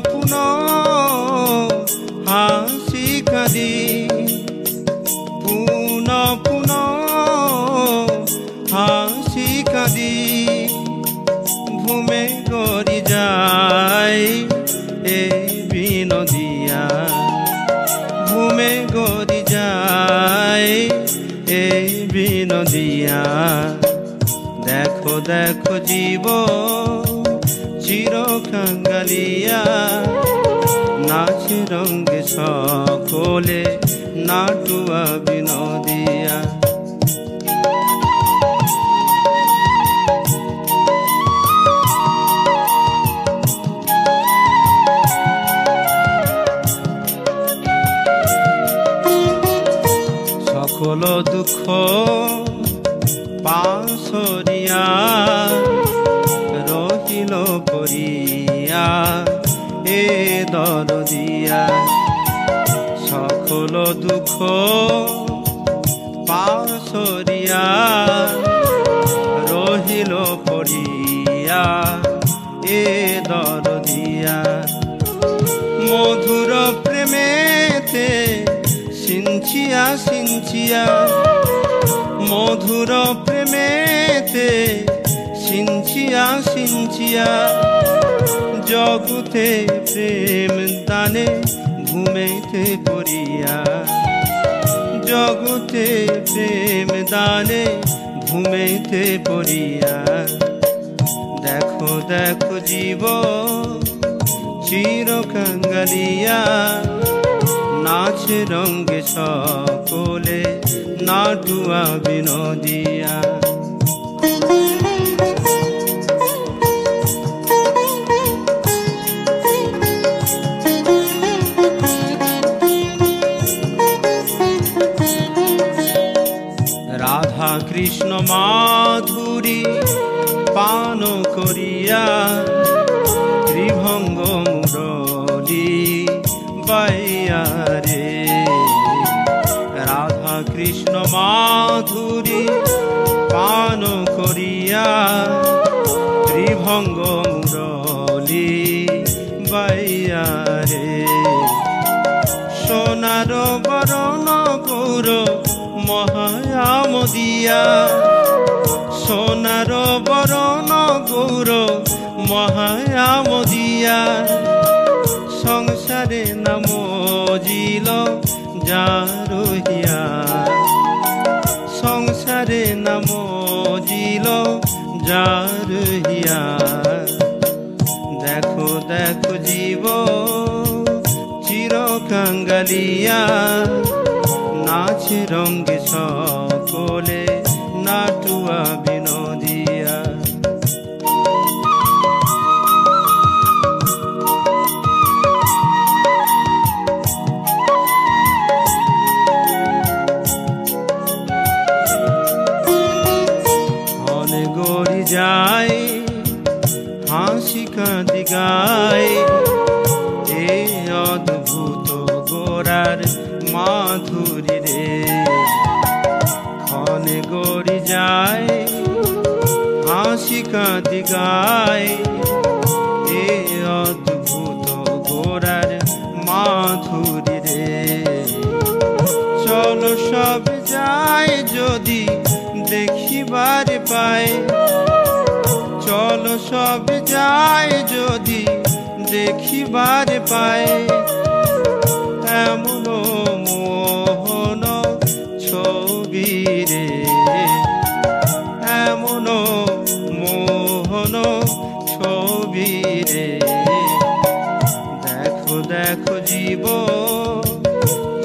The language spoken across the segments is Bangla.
পুন হাসি কাঁদি, পুন পুন হাসি কাঁদি, ঘুমে গড়ি যায় এই বিনোদিয়া, ঘুমে গড়ি যায় এই বিনোদিয়া। দেখো দেখো জীব চির কাঙ্গালিয়া, নাচে রঙ্গে সকলে নাটুয়া বিনোদিয়া। সকল দুঃখ পাশরিয়া রহিল পরিয়া এ দরদিয়া, সকল দুঃখ পাশরিয়া রহিল পরিয়া এ দরদিয়া। মধুর প্রেমেতে সিঞ্চিয়া সিঞ্চিয়া, মধুর প্রেমেতে সিঞ্চিয়া সিঞ্চিয়া, জগতে প্রেম দানে ঘুমেতে পড়িয়া, জগতে প্রেম দানে ঘুমেতে পড়িয়া। দেখো দেখো জীব চির কাঙ্গালিয়া, নাচে রঙ্গে সকলে নাটুয়া বিনোদিয়া। রাধা কৃষ্ণ মাধুরী পান করিয়া, ত্রিভঙ্গ মুরলী বাইয়া রে। রাধা কৃষ্ণ মাধুরী পান করিয়া, ত্রিভঙ্গ মুরলী বাইয়া রে। সোনার বরণ গৌর মহায়াম দিয়া, সোনার বরণ গৌর মহায়াম দিয়া। সংসারে নাম জিল যারহিয়া, সংসারে নাম জিল যারহিয়া। দেখো দেখো জীব চির কাঙ্গালিয়া, নাচে রঙ্গে সকলে নাটুয়া বিনোদিয়া। মনে গড়ি যায় হাসি কাঁদি গায়, এ অদ্ভুত গোরার মাধুরী রে। ক্ষণে গড়ি যায় হাসি কাঁদি গায়, এ অদ্ভুত গোরার মাধুরী রে। চলো সব যায় যদি দেখিবার পায়, চলো সব যায় যদি দেখিবার পায়। এমন মোহন ছবি রে, এমন মোহন ছবি রে। দেখো দেখো জীব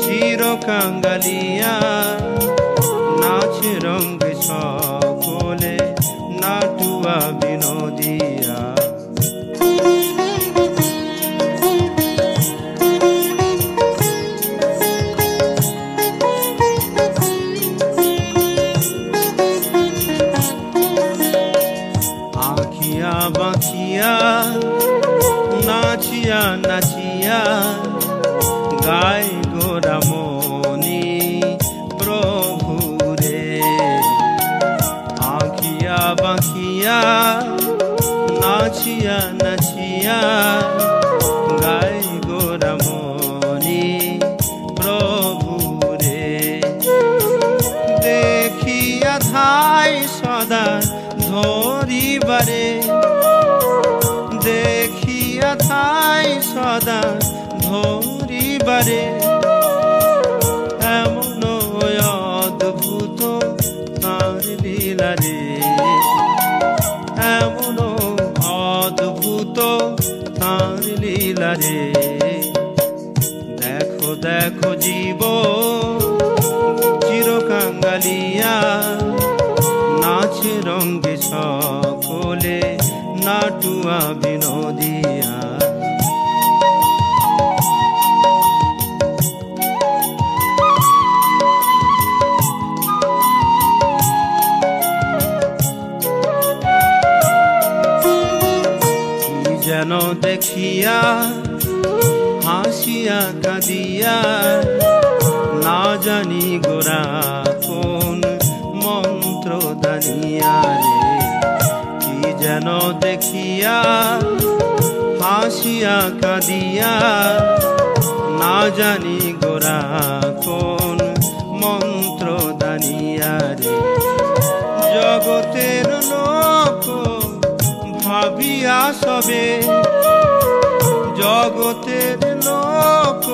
চির কাঙ্গালিয়া, নাচে রঙ্গে সকলে নাটুয়া বিনোদিয়া। আঁখিয়া বাঁখিয়া নাচিয়া নাচিয়া, গায় গোরা মনি প্রভু রে। আঁখিয়া বাঁখিয়া নাচিয়া নাচিয়া, গায় সদা ধরিবারে এমন অদ্ভুত তার লীলারে এমন অদ্ভুত তার লীলারে দেখো দেখো জীব চিরকাঙ্গালিয়া নাচে রঙ্গে সকলে নাটুয়া বিনোদিয়া যেন দেখিয়া হাসিয়া কাঁদিয়া না জানি গোরা কোন মন্ত্র দানিয়া রে কি যেন দেখিয়া হাসিয়া কাঁদিয়া না জানি গোরা কোন মন্ত্র দানিয়া রে জগতের লোক ভাবিয়া সবে জগতের লোক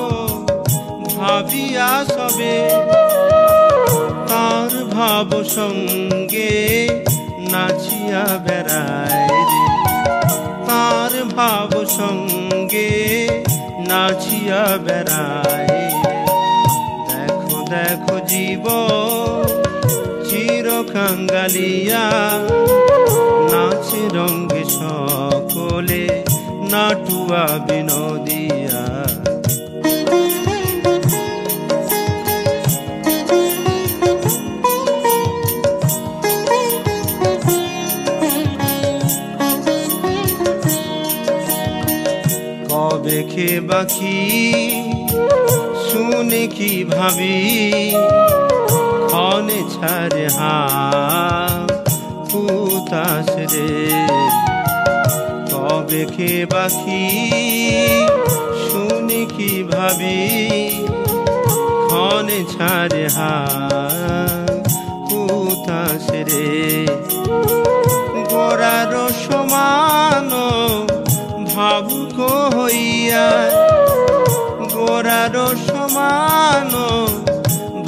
ভাবিয়া সবে তার ভাব সঙ্গে নাচিয়া বেড়ায় রে তার ভাব সঙ্গে নাচিয়া বেড়ায় দেখো দেখো জীব চিরকাঙ্গালিয়া নাচে রঙ্গে সকলে নাটুয়া বিনোদিয়া কবে খে বাকি শুনে কি ভাবি ক্ষণে ছাড়ে হুতাস রে কবে খে বাকি শুনে কি ভাবি ক্ষণে ছাড়ে হুতাস রে গোরার সমান ভাবুক হইয়া গোরার সমান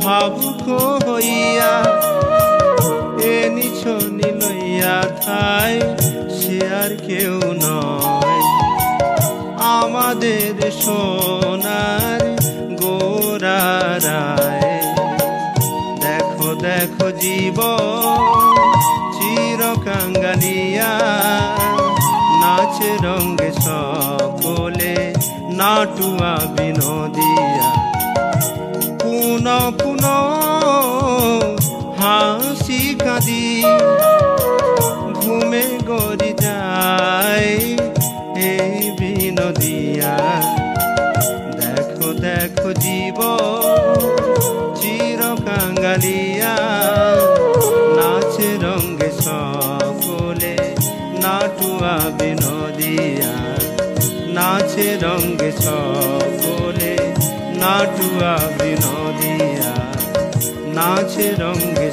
ভাবুক হইয়া এ নিছনি লইয়া থাই সে আর কেউ নয় আমাদের সোনার গোরারায় দেখো দেখো জীব চিরকাঙ্গালিয়া নাচে রঙ্গে সকলে নাটুয়া বিনোদিয়া পুন পুন হাসি কাঁদি ঘুমে গড়ি যায় এই বিনোদিয়া দেখো দেখো জীব চিরকাঙ্গালিয়া নাচে রঙ্গে সকলে নাটুয়া বিনোদিয়া নাচে রঙ্গে সকলে নাটুয়া বিনোদিয়া নাচে রঙ্গে